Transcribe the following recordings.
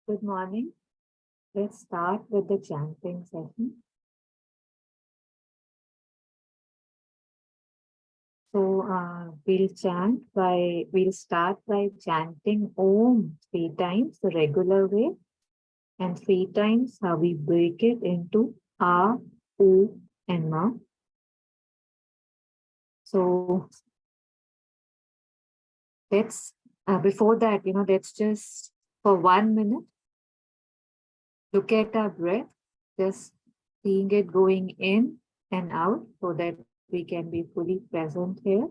Good morning. Let's start with the chanting session. So we'll start by chanting Om 3 times the regular way, and 3 times we break it into A, U, and Ma. So let's before that, let's just for 1 minute look at our breath, just seeing it going in and out so that we can be fully present here.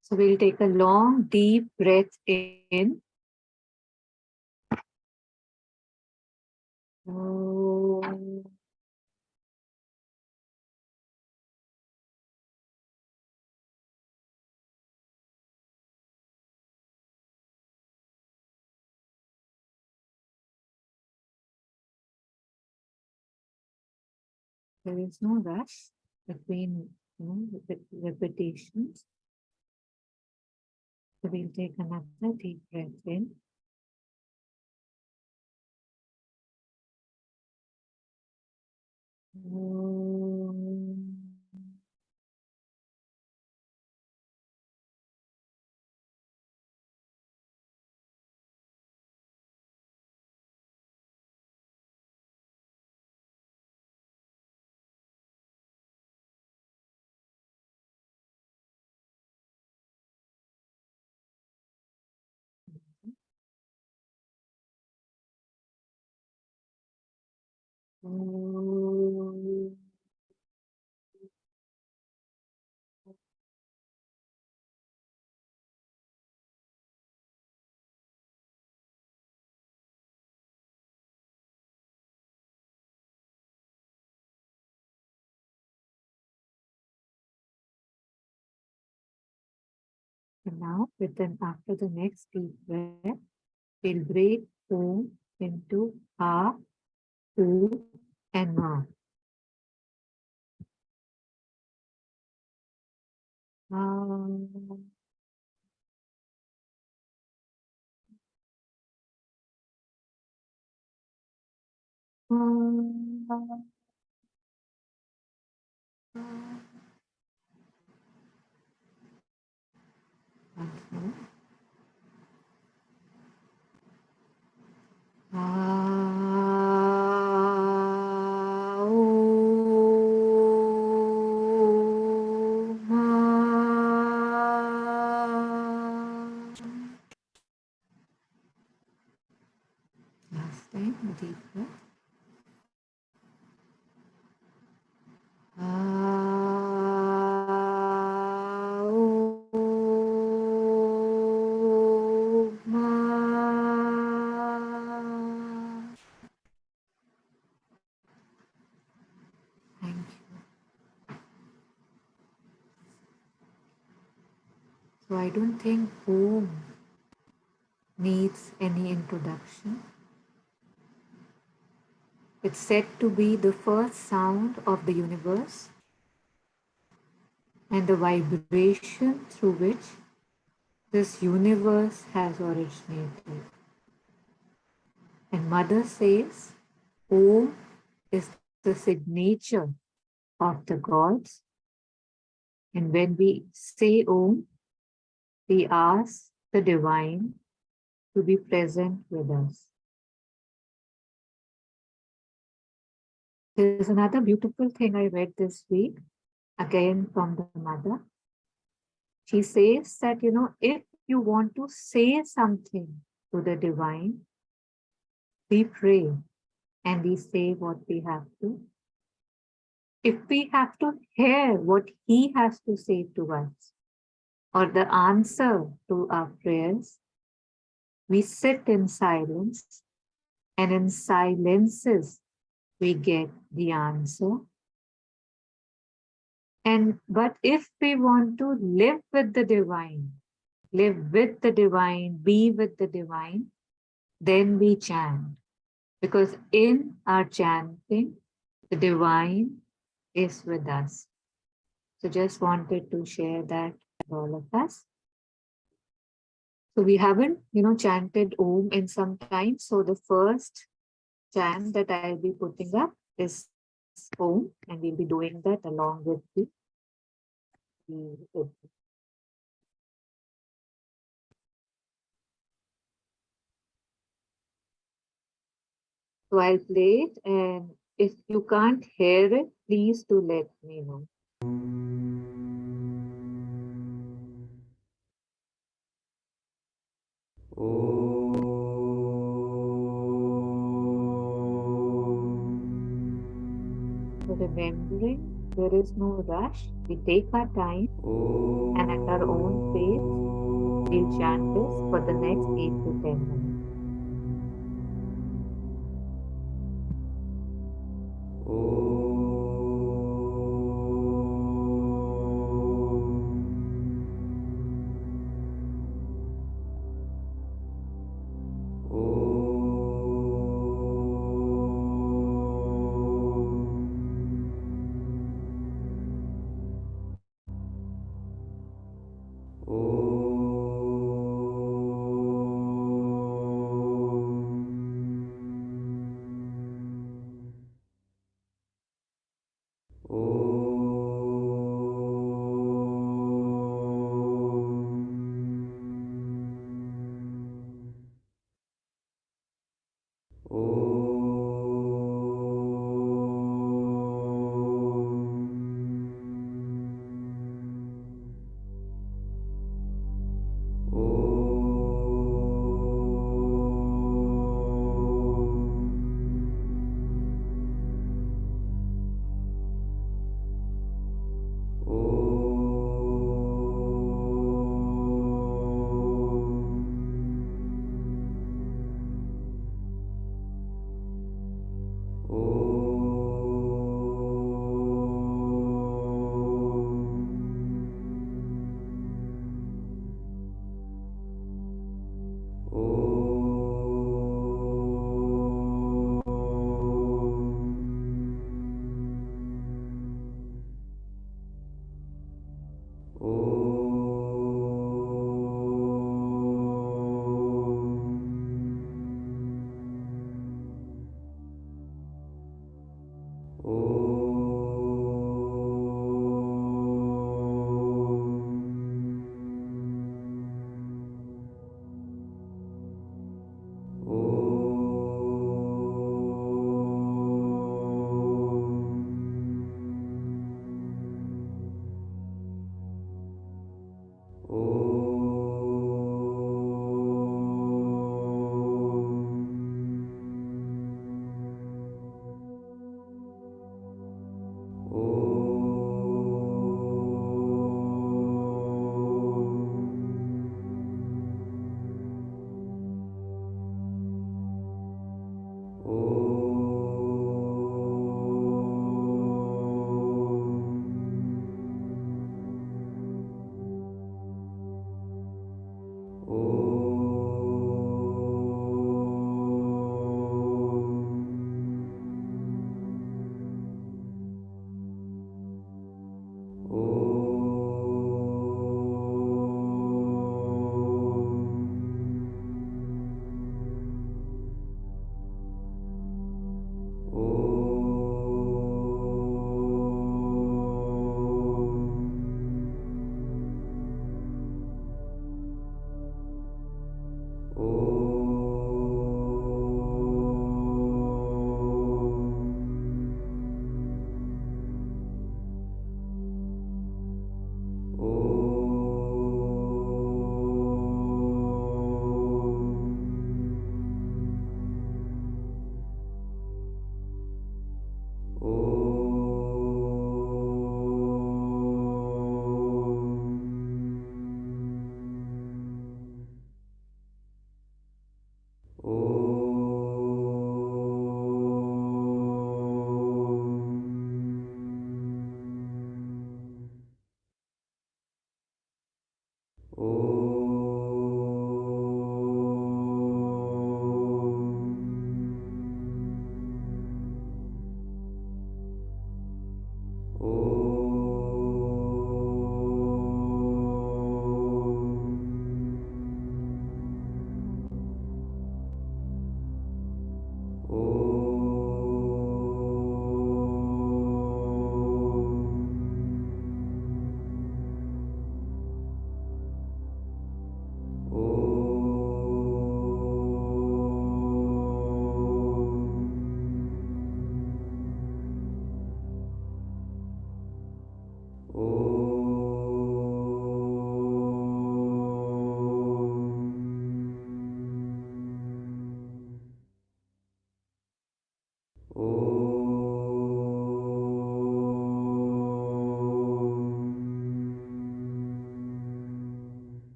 So we'll take a long, deep breath in. There is no rush between repetitions. So we'll take another deep breath in. And now, after the next deep breath, we'll break Om into A, U, and Ma. Last time, deep breath. Thank you. So I don't think Om needs any introduction. It's said to be the first sound of the universe and the vibration through which this universe has originated. And Mother says, Om is the signature of the gods. And when we say Om, we ask the divine to be present with us. There's another beautiful thing I read this week, again from the Mother. She says that, if you want to say something to the divine, we pray and we say what we have to. If we have to hear what he has to say to us, or the answer to our prayers, we sit in silence, and in silences we get the answer. But if we want to live with the divine, be with the divine, then we chant. Because in our chanting, the divine is with us. So just wanted to share that with all of us. So we haven't, chanted Om in some time. So the first chant that I'll be putting up is Om, and we'll be doing that along with the so I'll play it, and if you can't hear it, please do let me know. So remembering there is no rush, we take our time and at our own pace, we'll chant this for the next 8 to 10 minutes.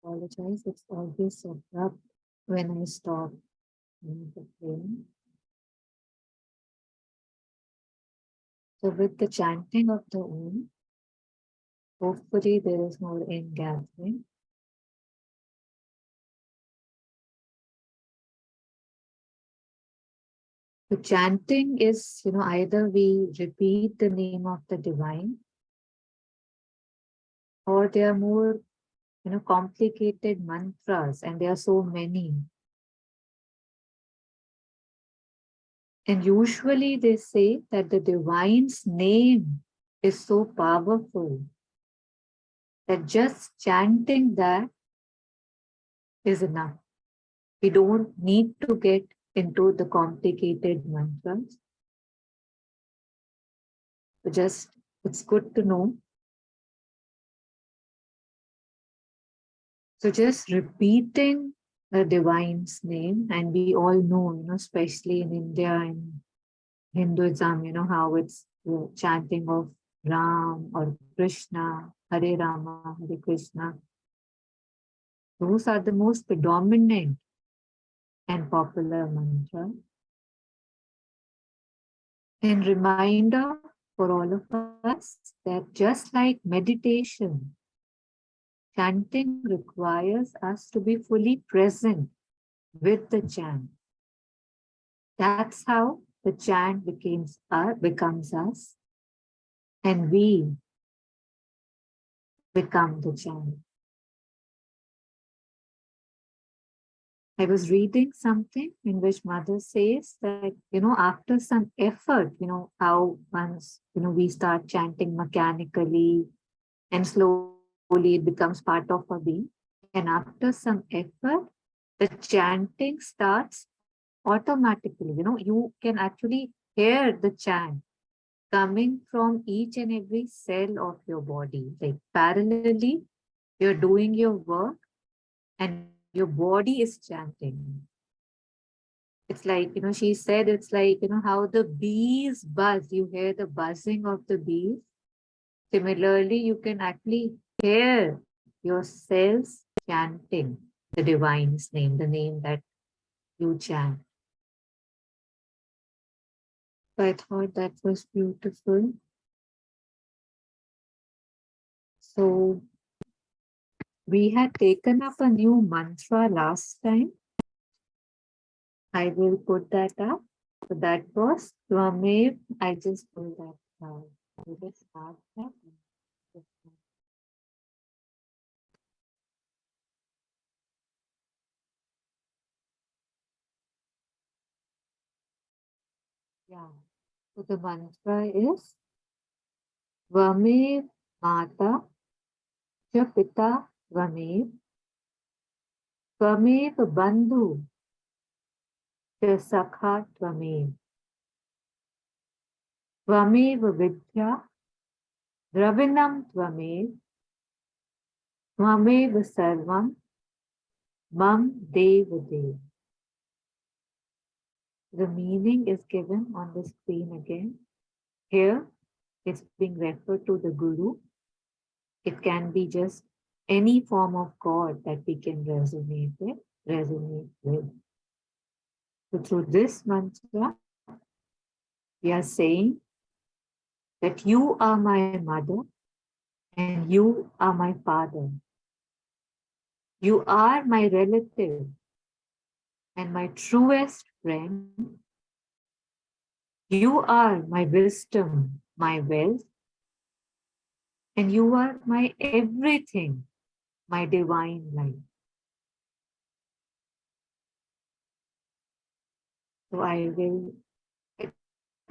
Apologize, it's always abrupt when I stop the playing. So with the chanting of the Om, hopefully there is more ingathering. The chanting is, either we repeat the name of the divine, or they are more, complicated mantras, and there are so many. And usually they say that the divine's name is so powerful that just chanting that is enough. We don't need to get into the complicated mantras. Just, it's good to know. So just repeating the divine's name, and we all know, especially in India and Hinduism, how it's the chanting of Ram or Krishna, Hare Rama, Hare Krishna. Those are the most predominant and popular mantras. And reminder for all of us that just like meditation, chanting requires us to be fully present with the chant. That's how the chant becomes us, and we become the chant. I was reading something in which Mother says that, after some effort, how once, we start chanting mechanically and slowly it becomes part of our being. And after some effort, the chanting starts automatically. You can actually hear the chant coming from each and every cell of your body. Like parallelly, you're doing your work and your body is chanting. It's like, she said it's like, how the bees buzz. You hear the buzzing of the bees. Similarly, you can actually hear your cells chanting the divine's name, the name that you chant. So I thought that was beautiful. So we had taken up a new mantra last time. I will put that up. So that was Tvamev. I just pulled that out. I just have that. Yeah. So the mantra is Tvamev Mata Cha Pita Tvamev Tvamev Bandhu Cha Sakha Tvamev Tvamev Vidya Dravinam Tvamev Tvamev Sarvam Mam Dev Dev. The meaning is given on the screen again. Here, it's being referred to the Guru. It can be just any form of God that we can resonate with. So through this mantra, we are saying that you are my mother and you are my father. You are my relative and my truest friend. You are my wisdom, my wealth, and you are my everything, my divine life. So I will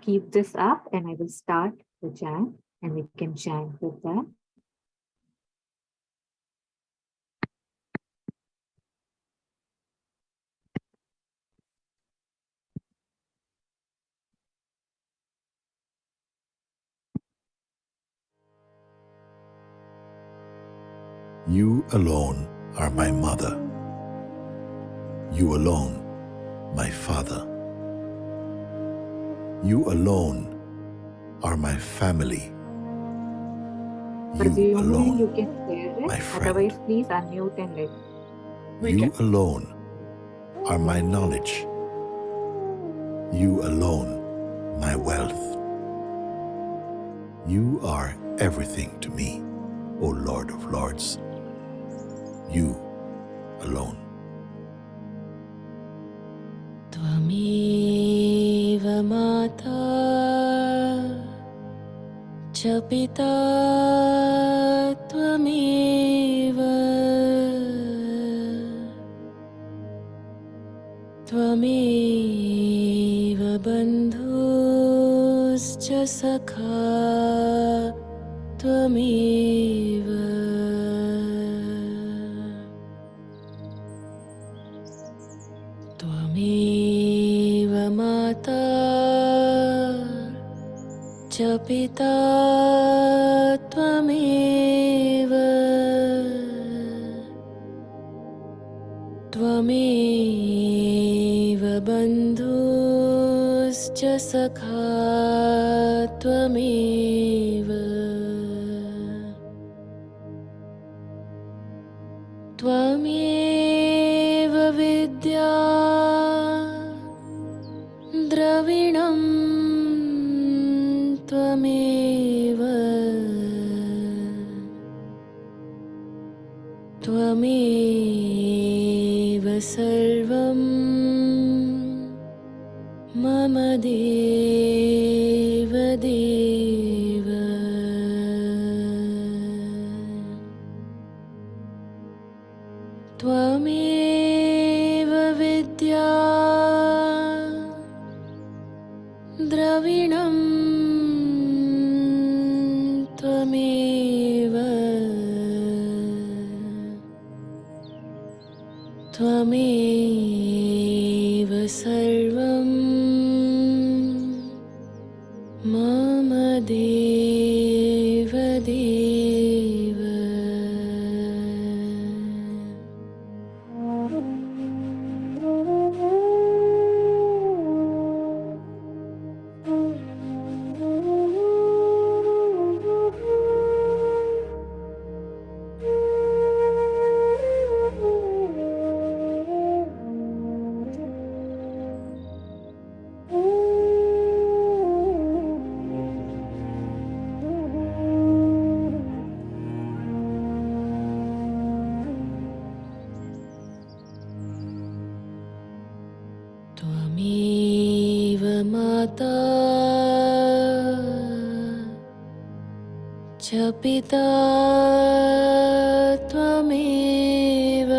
keep this up and I will start the chant and we can chant with that. You alone are my mother. You alone, my father. You alone are my family. You Assuming you alone, can hear it, my friend. otherwise please unmute and let. You alone are my knowledge. You alone, my wealth. You are everything to me, O Lord of Lords. You alone. Tvamev Mata Cha Pita Tvamev Tvamev Bandhuscha Sakha Tvamev Tvamev Mata Cha Pita Tvamev Tvamev Bandhuscha Sakha Tvamev Tvamev Vidya Dravinam Tvamev Tvamev Sarvam Mama Deva Deva Tvamev Vidya Dravinam Tvamev Tvamev Sarvam मम देव देव त्वमेव माता च पिता त्वमेव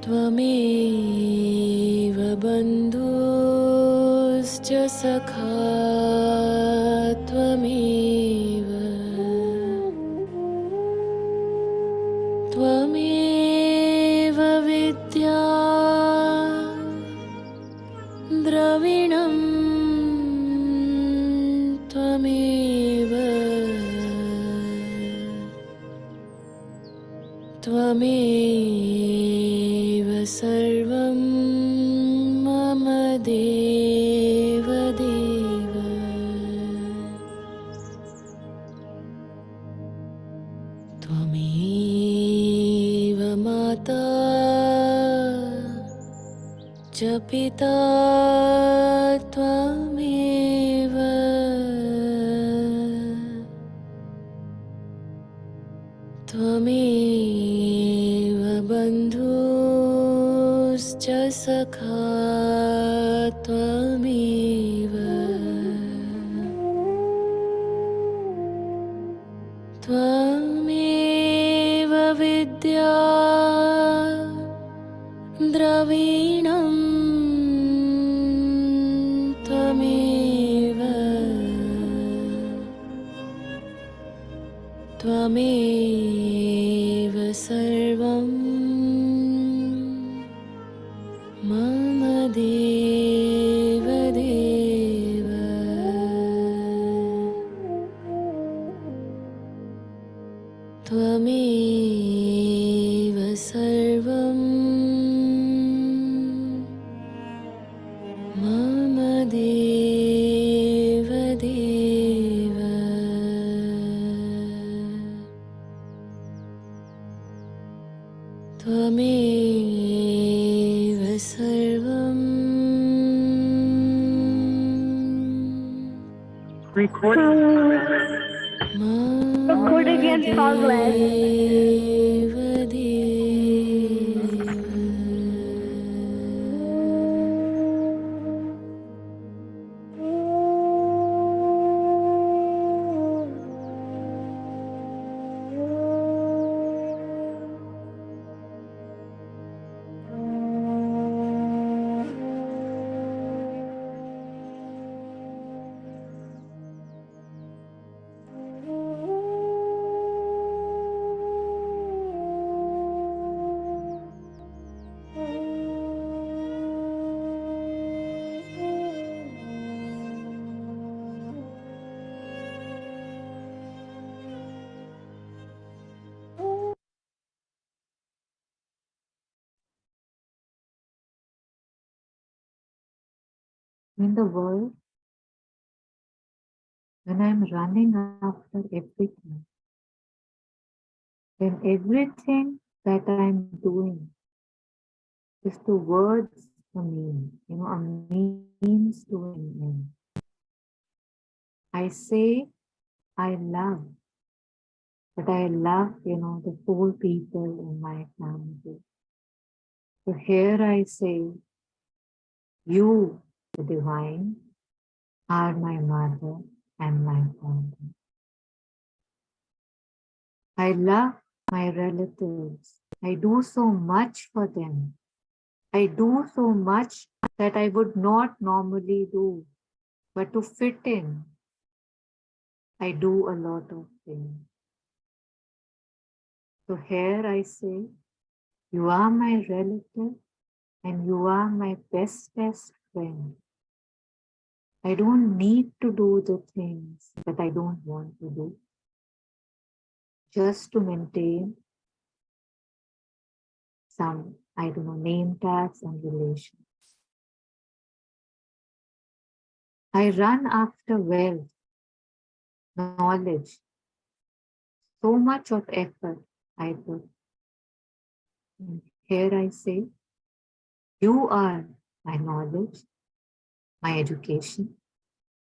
त्वमेव बन्धुश्च सखा त्वमेव त्वमेव विद्या द्रविणं त्वमेव त्वमेव सर्वं मम देव देव त्वमेव माता च पिता त्वमेव त्वमेव बन्धुश्च सखा त्वमेव त्वमेव विद्या द्रविणं त्वमेव त्वमेव सर्वं मम देव देव त्वमेव सर्वं मम देव देव त्वमेव सर्वं Recording in progress. Dev Dev In the world, when I'm running after everything, then everything that I'm doing is towards a mean, a means to an end. I say I love, but I love, the four people in my family. So here I say, you, the divine, are my mother and my father. I love my relatives. I do so much for them. I do so much that I would not normally do, but to fit in, I do a lot of things. So here I say, you are my relative and you are my bestest friend. I don't need to do the things that I don't want to do just to maintain some, I don't know, name tags and relations. I run after wealth, knowledge, so much of effort I put. And here I say, you are my knowledge, my education,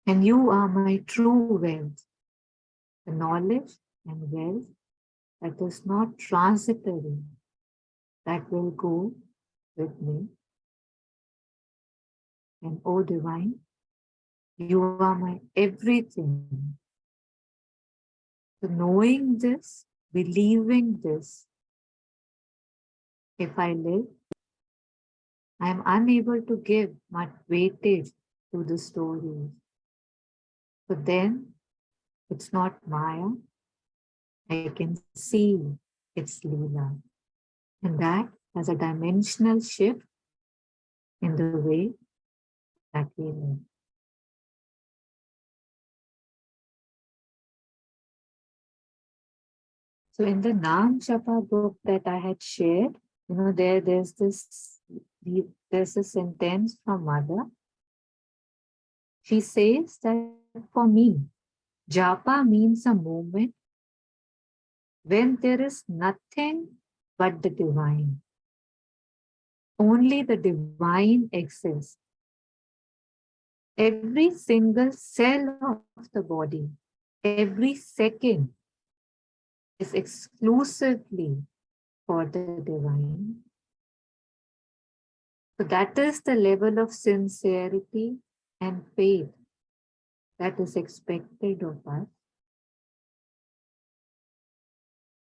and you are my true wealth. The knowledge and wealth that is not transitory, that will go with me. And O Divine, you are my everything. So knowing this, believing this, if I live, I am unable to give much weightage to the stories. So then it's not Maya. I can see it's Leela. And that has a dimensional shift in the way that we live. So in the Nam Japa book that I had shared, there's a sentence from Mother. She says that for me, Japa means a moment when there is nothing but the divine. Only the divine exists. Every single cell of the body, every second is exclusively for the divine. So that is the level of sincerity and faith that is expected of us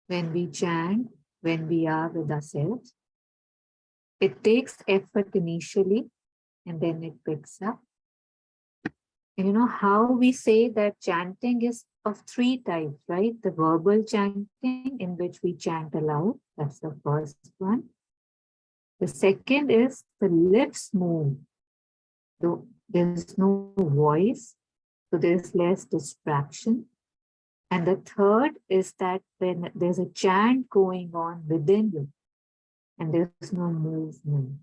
when we chant, when we are with ourselves. It takes effort initially and then it picks up. And you know how we say that chanting is of three types, right? The verbal chanting, in which we chant aloud, that's the first one. The second is the lips move, though there's no voice, so there's less distraction. And the third is that when there's a chant going on within you and there's no movement.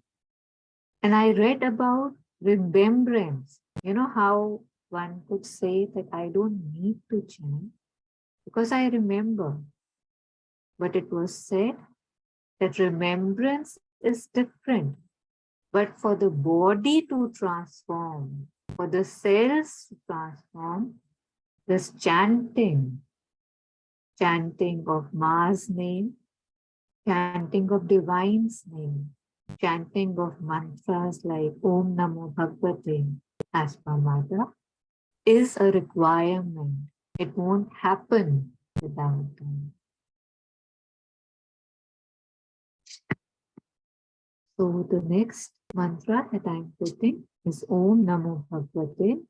And I read about remembrance. You know how one could say that I don't need to chant because I remember. But it was said that remembrance is different. But for the body to transform, for the cells to transform, this chanting of Ma's name, chanting of divine's name, chanting of mantras like Om Namo Bhagavate as per Mother is a requirement. It won't happen without them. So the next mantra that I'm putting is Om Namo Bhagavate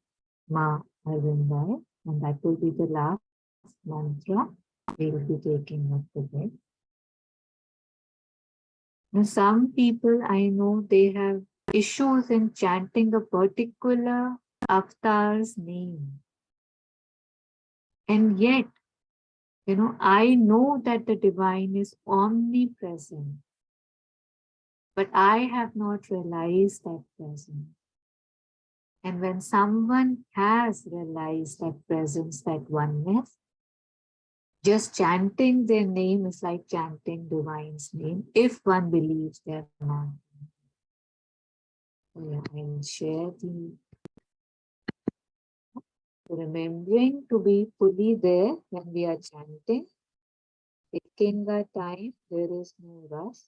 Ma Arvindaya, and that will be the last mantra we'll be taking up today. Now, some people I know they have issues in chanting a particular avatar's name. And yet, I know that the divine is omnipresent, but I have not realized that presence. And when someone has realized that presence, that oneness, just chanting their name is like chanting divine's name, if one believes they're not. So yeah, I will share the remembering to be fully there when we are chanting. Taking our time, there is no rush.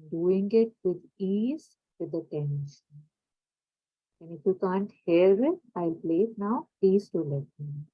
Doing it with ease, with attention. And if you can't hear it, I'll play it now. Please do let me know.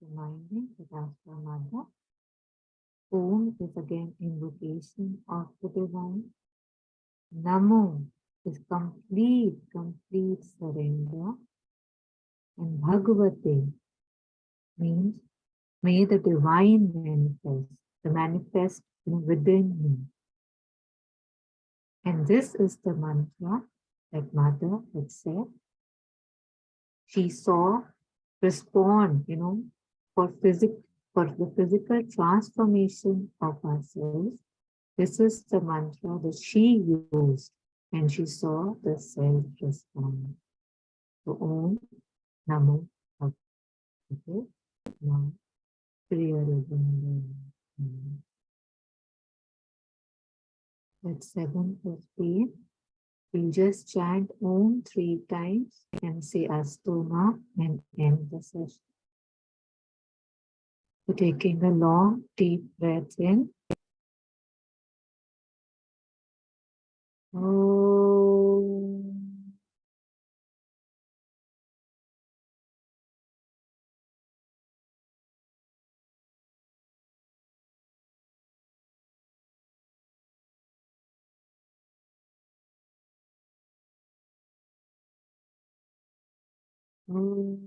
reminding that after Mother, Om is again invocation of the divine. Namo is complete surrender. And Bhagavate means may the divine manifest within me. And this is the mantra that Mother had said. She saw respond, for the physical transformation of ourselves. This is the mantra that she used, and she saw the self respond. So Om Namo Bhagavate. Now, prayer is in the at 7:15. We'll just chant Om 3 times and say Astoma and end the session. So taking a long, deep breath in. Om. Om.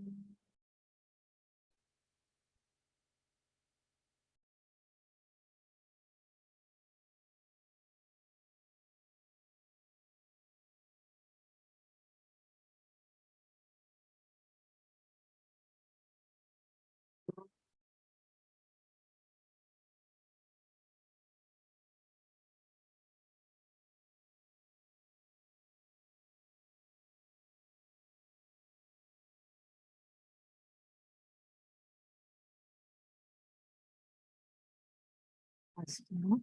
Astoma.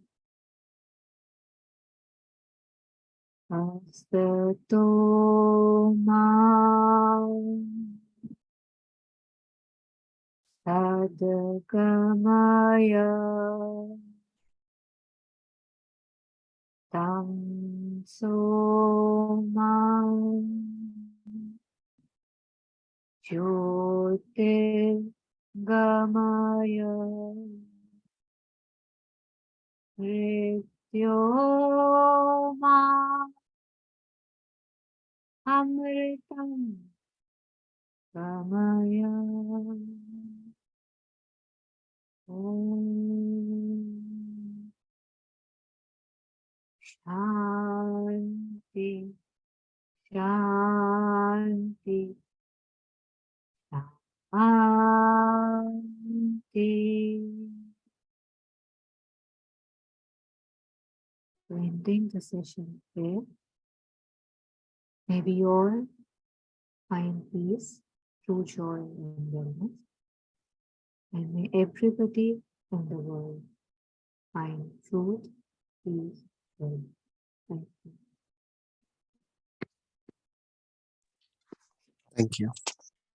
Astoma. Sadgamaya. Tamsoma. Jyotirgamaya. Mrityoma. Amritam. Gamaya. Om. Shanti. Shanti. Shanti. So ending the session here. May we all find peace, true joy and wellness. And may everybody in the world find truth, peace, and thank you. Thank you.